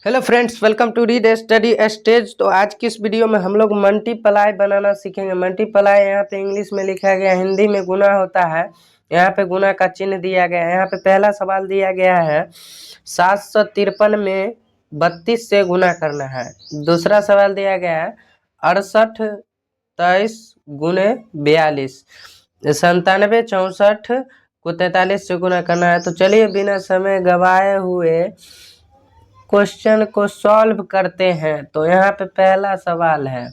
Hello friends, welcome to read study stage. तो आज की इस वीडियो में हम लोग मल्टीप्लाई बनाना सीखेंगे। मल्टीप्लाई यहाँ पे इंग्लिश में लिखा गया, हिंदी में गुना होता है। यहाँ पे गुना का चिन्ह दिया गया है। यहाँ पे पहला सवाल दिया गया है 753 में 32 से गुना करना है। दूसरा सवाल दिया गया है 68 23 गुने 42, 97 64 को 43 से गुना करना है। तो चलिए बिना समय गवाए हुए क्वेश्चन को सॉल्व करते हैं। तो यहाँ पे पहला सवाल है,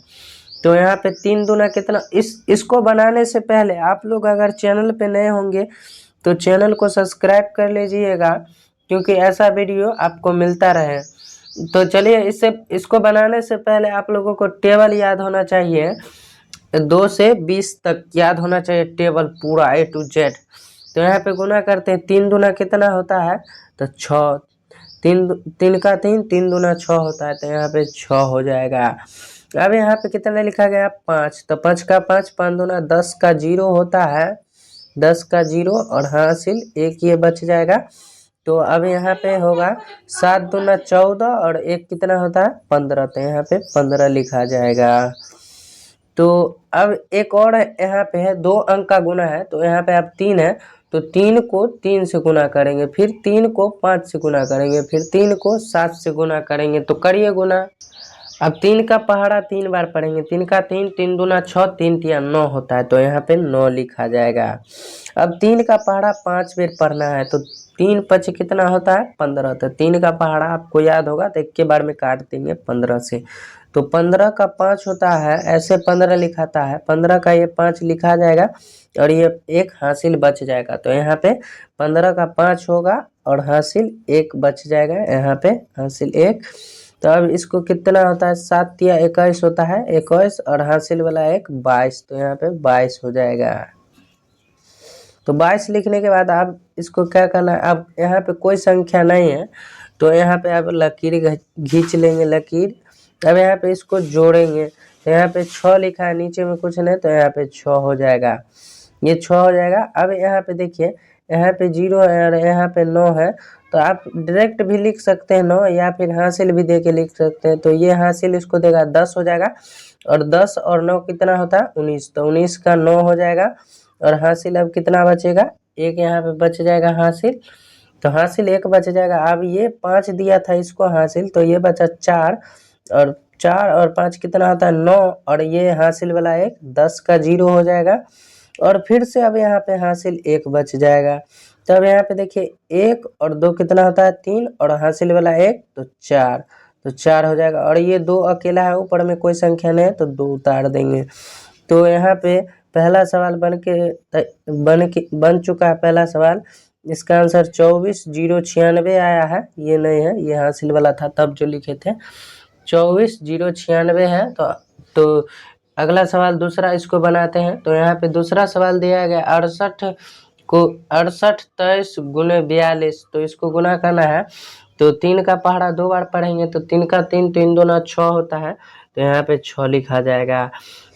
तो यहाँ पे 3 दूना कितना। इसको बनाने से पहले आप लोग अगर चैनल पे नए होंगे तो चैनल को सब्सक्राइब कर लीजिएगा, क्योंकि ऐसा वीडियो आपको मिलता रहे। तो चलिए इसको बनाने से पहले आप लोगों को टेबल याद होना चाहिए। 2 से 20 तक याद होना चाहिए टेबल पूरा A to Z। तो यहाँ पे गुना करते हैं। 3 दूना कितना होता है, तो 6। 3 का 3, 3 दूना 6 होता है, तो यहाँ पे 6 हो जाएगा। अब यहाँ पे कितना लिखा गया 5, तो 5 का 5, 5 दूना 10 का 0 होता है, 10 का 0 और हासिल 1 ये बच जाएगा। तो अब यहाँ पे होगा 7 दूना 14 और 1 कितना होता है 15, तो यहाँ पे 15 लिखा जाएगा। तो अब एक और यहाँ पे है 2 अंक का गुना है, तो यहाँ पे अब 3 है, तो 3 को 3 से गुना करेंगे, फिर 3 को 5 से गुना करेंगे, फिर 3 को 7 से गुना करेंगे। तो करिए गुना। अब 3 का पहाड़ा 3 बार पढ़ेंगे। 3 का 3, 3 दूना 6, 3 तिया 9 होता है, तो यहाँ पे 9 लिखा जाएगा। अब 3 का पहाड़ा 5 बार पढ़ना है, तो 3 5 कितना होता है 15, तो 3 का पहाड़ा आपको याद होगा तो एक के बार में काट देंगे 15 से। तो 15 का 5 होता है, ऐसे 15 लिखाता है, 15 का ये 5 लिखा जाएगा और ये एक हासिल बच जाएगा। तो यहाँ पे 15 का 5 होगा और हासिल 1 बच जाएगा, यहाँ पे हासिल 1। तो अब इसको कितना होता है 7 या 21 होता है, 21 और हासिल वाला 1 22, तो यहाँ पे 22 हो जाएगा। तो 22 लिखने के बाद आप इसको क्या करना है, अब यहाँ पे कोई संख्या नहीं है, तो यहाँ पे आप लकीर खींच लेंगे लकीर। अब यहाँ पे इसको जोड़ेंगे, तो यहाँ पे 6 लिखा है, नीचे में कुछ नहीं, तो यहाँ पे 6 हो जाएगा, ये 6 हो जाएगा। अब यहाँ पे देखिए, यहाँ पे 0 है और यहाँ पे 9 है, तो आप डायरेक्ट भी लिख सकते हैं 9, या फिर हासिल भी दे के लिख सकते हैं। तो ये हासिल इसको देगा 10 हो जाएगा, और 10 और 9 कितना होता है 19, तो 19 का 9 हो जाएगा। और हासिल अब कितना बचेगा, एक यहाँ पे बच जाएगा हासिल, तो हासिल 1 बच जाएगा। अब ये 5 दिया था इसको हासिल, तो ये बचा 4, और 4 और 5 कितना होता है 9, और ये हासिल वाला 1 10 का 0 हो जाएगा। और फिर से अब यहाँ पे हासिल 1 बच जाएगा। तो अब यहाँ पे देखिए 1 और 2 कितना होता है 3, और हासिल वाला 1 तो 4, तो 4 हो जाएगा। और ये 2 अकेला है, ऊपर में कोई संख्या नहीं है, तो 2 उतार देंगे। तो यहाँ पे पहला सवाल बन चुका है पहला सवाल। इसका आंसर 24,096 आया है, ये नहीं है, ये हासिल वाला था तब जो लिखे थे, 24,096 है। तो अगला सवाल दूसरा इसको बनाते हैं। तो यहाँ पे दूसरा सवाल दिया गया 68 को 68 23 गुने 42, तो इसको गुना करना है। तो 3 का पहाड़ा 2 बार पढ़ेंगे, तो 3 का 3, 3 दूना 6 होता है, तो यहाँ पे 6 लिखा जाएगा।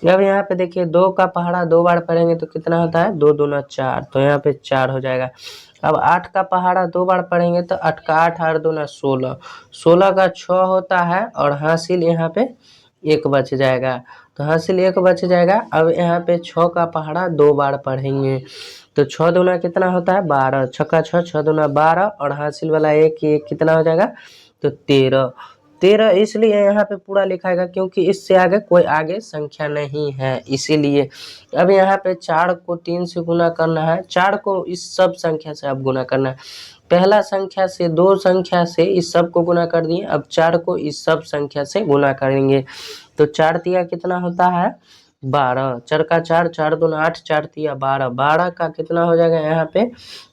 अब यहाँ पे देखिए 2 का पहाड़ा 2 बार पढ़ेंगे, तो कितना होता है 2 दूना 4, तो यहाँ पे 4 हो जाएगा। अब 8 का पहाड़ा 2 बार पढ़ेंगे, तो 8 का 8, 8 दूना 16, 16 का 6 होता है, और हासिल यहाँ पे 1 बच जाएगा, तो हासिल 1 बच जाएगा। अब यहाँ पे 6 का पहाड़ा 2 बार पढ़ेंगे, तो 6 दूना कितना होता है 12, 6 का 6, 6 दूना 12, और हासिल वाला 1 ये कितना हो जाएगा तो 13। 13 इसलिए यहाँ पे पूरा लिखाएगा क्योंकि इससे आगे कोई आगे संख्या नहीं है, इसीलिए। अब यहाँ पे 4 को 3 से गुना करना है, 4 को इस सब संख्या से अब गुना करना है। पहला संख्या से 2 संख्या से इस सब को गुना कर दिए, अब 4 को इस सब संख्या से गुना करेंगे। तो 4 तिया कितना होता है 12, 4 का 4, 4 दूना 8, 4 तिया 12, 12 का कितना हो जाएगा यहाँ पे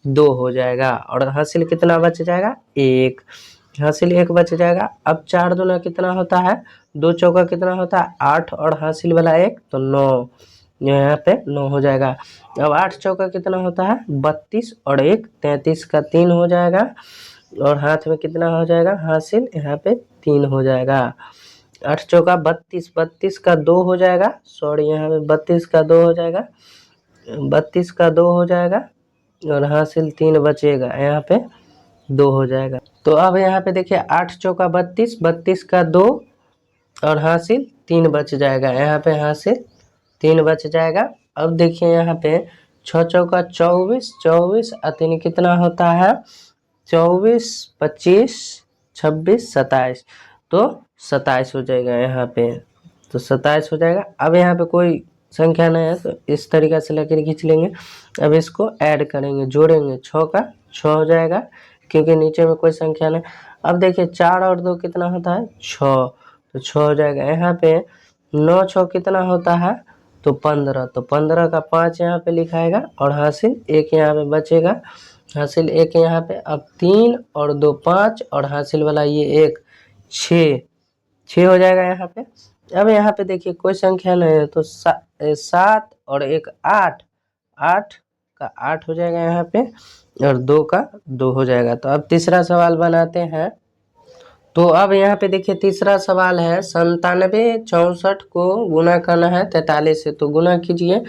2 हो जाएगा, और हासिल कितना बच जाएगा 1, हासिल 1 बच जाएगा। अब 4 दूना कितना होता है 2 चौका कितना होता है 8, और हासिल वाला 1 तो 9, यहाँ पे 9 हो जाएगा। अब 8 चौका कितना होता है 32, और 1 33 का 3 हो जाएगा, और हाथ में कितना हो जाएगा हासिल यहाँ पे 3 हो जाएगा। 8 चौका 32, 32 का 2 हो जाएगा, सॉरी यहाँ पे 32 का 2 हो जाएगा, 32 का 2 हो जाएगा, और हासिल 3 बचेगा यहाँ पे 2 हो जाएगा। तो अब यहाँ पे देखिए 8 चौका 32, 32 का 2 और हासिल 3 बच जाएगा। यहाँ पे हासिल 3 बच जाएगा। अब देखिए यहाँ पे 6 चौका 24, 24 और 3 कितना होता है 24, 25, 26, 27, तो 27 हो जाएगा यहाँ पे। तो 27 हो जाएगा। अब यहाँ पे कोई संख्या नहीं है तो इस तरीक़ा से लेकर खींच लेंगे। अब इसको ऐड करेंगे, जोड़ेंगे, 6 का 6 हो जाएगा क्योंकि नीचे में कोई संख्या नहीं। अब देखिए 4 और 2 कितना होता है 6, तो 6 हो जाएगा। यहाँ पे 9 6 कितना होता है तो 15, तो 15 का 5 यहाँ पे लिखाएगा और हासिल 1 यहाँ पे बचेगा। हासिल 1 यहाँ पे। अब 3 और 2 5 और हासिल वाला ये 1 6, 6 हो जाएगा यहाँ पे। अब यहाँ पे देखिए कोई संख्या नहीं है तो 7 और 1 8, 8 का 8 हो जाएगा यहाँ पे और 2 का 2 हो जाएगा। तो अब तीसरा सवाल बनाते हैं। तो अब यहाँ पे देखिए तीसरा सवाल है 97 64 को गुना करना है 43 से, तो गुना कीजिए।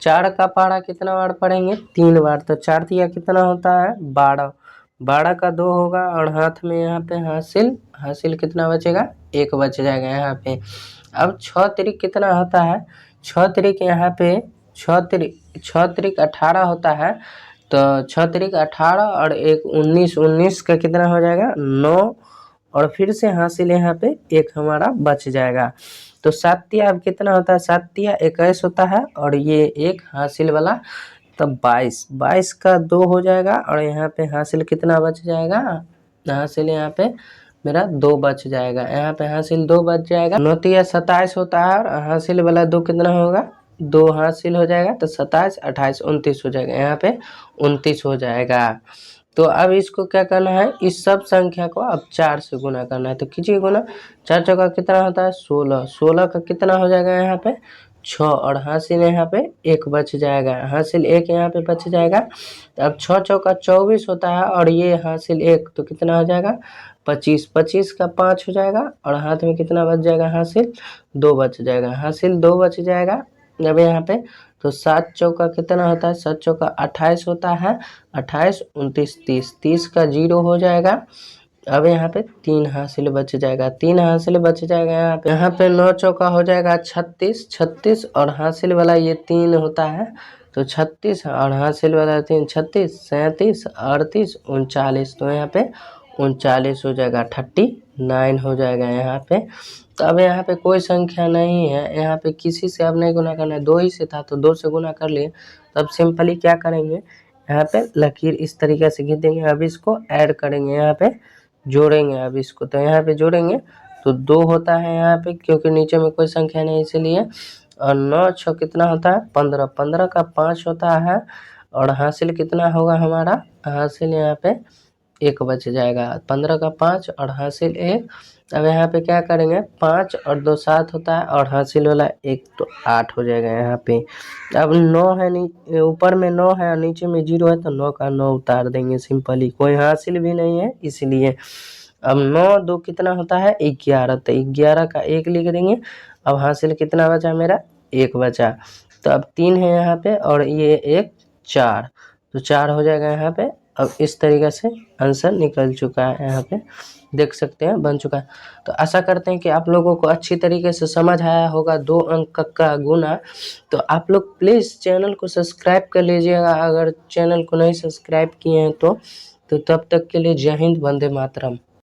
4 का पहाड़ा कितना बार पढ़ेंगे 3 बार, तो 4 तिया कितना होता है 12, 12 का 2 होगा और हाथ में यहाँ पे हासिल, हासिल कितना बचेगा 1 बच जाएगा यहाँ पे। अब 6 तिरिक कितना होता है 6 तिरिक यहाँ पे 6 तिरिक 18 होता है, तो 6 तिरिक 18 और 1 19, 19 का कितना हो जाएगा 9 और फिर से हासिल यहाँ पे 1 हमारा बच जाएगा। तो 7 तिया अब कितना होता है 7 तिया 21 होता है और ये 1 हासिल वाला, तब 22, 22 का 2 हो जाएगा और यहाँ पे हासिल कितना बच जाएगा, हासिल यहाँ पे मेरा 2 बच जाएगा। यहाँ पे हासिल 2 बच जाएगा। 9 तिया 27 होता है और हासिल वाला 2 कितना होगा 2 हासिल हो जाएगा, तो 27 28 29 हो जाएगा। यहाँ पे 29 हो जाएगा। तो अब इसको क्या करना है, इस सब संख्या को अब 4 से गुना करना है। तो कीजिए गुना। 4 चौका कितना होता है 16, 16 का कितना हो जाएगा यहाँ पे 6 और हासिल यहाँ पे 1 बच जाएगा, हासिल 1 यहाँ पे बच जाएगा। तो अब 6 चौका 24 होता है और ये हासिल 1, तो कितना हो जाएगा 25, 25 का 5 हो जाएगा और हाथ में कितना बच जाएगा हासिल 2 बच जाएगा, हासिल 2 बच जाएगा। अब यहाँ पे तो 7 चौका कितना होता है 7 चौका 28 होता है, 28 29 30, 30 का 0 हो जाएगा। अब यहाँ पे 3 हासिल बच जाएगा, 3 हासिल बच जाएगा यहाँ पे 9 चौका हो जाएगा 36, 36 और हासिल वाला ये 3 होता है, तो 36 और हासिल वाला 3 36, 37, 38, 39, तो यहाँ पे 39 हो जाएगा, 39 हो जाएगा यहाँ पे। तो अब यहाँ पे कोई संख्या नहीं है, यहाँ पे किसी से अब नहीं गुना करना है, 2 ही से था तो 2 से गुना कर लिए। तो अब सिंपली क्या करेंगे, यहाँ पे लकीर इस तरीके से खींच देंगे। अब इसको ऐड करेंगे, यहाँ पे जोड़ेंगे। अब इसको तो यहाँ पे जोड़ेंगे तो 2 होता है यहाँ पे क्योंकि नीचे में कोई संख्या नहीं इसलिए। और 9 6 कितना होता है 15, 15 का 5 होता है और हासिल कितना होगा हमारा, हासिल यहाँ पे 1 बच जाएगा, 15 का 5 और हासिल 1। अब यहाँ पे क्या करेंगे 5 और 2 7 होता है और हासिल वाला 1, तो 8 हो जाएगा यहाँ पे। अब 9 है, ऊपर में 9 है और नीचे में 0 है, तो 9 का 9 उतार देंगे सिंपली, कोई हासिल भी नहीं है इसलिए। अब 9 2 कितना होता है 11, तो 11 का 1 लिख देंगे। अब हासिल कितना बचा मेरा 1 बचा, तो अब 3 है यहाँ पे और ये 1 4, तो 4 हो जाएगा यहाँ पे। अब इस तरीके से आंसर निकल चुका है, यहाँ पे देख सकते हैं बन चुका है। तो आशा करते हैं कि आप लोगों को अच्छी तरीके से समझ आया होगा 2 अंक का गुना। तो आप लोग प्लीज़ चैनल को सब्सक्राइब कर लीजिएगा अगर चैनल को नहीं सब्सक्राइब किए हैं तो तब तक के लिए जय हिंद, वंदे मातरम।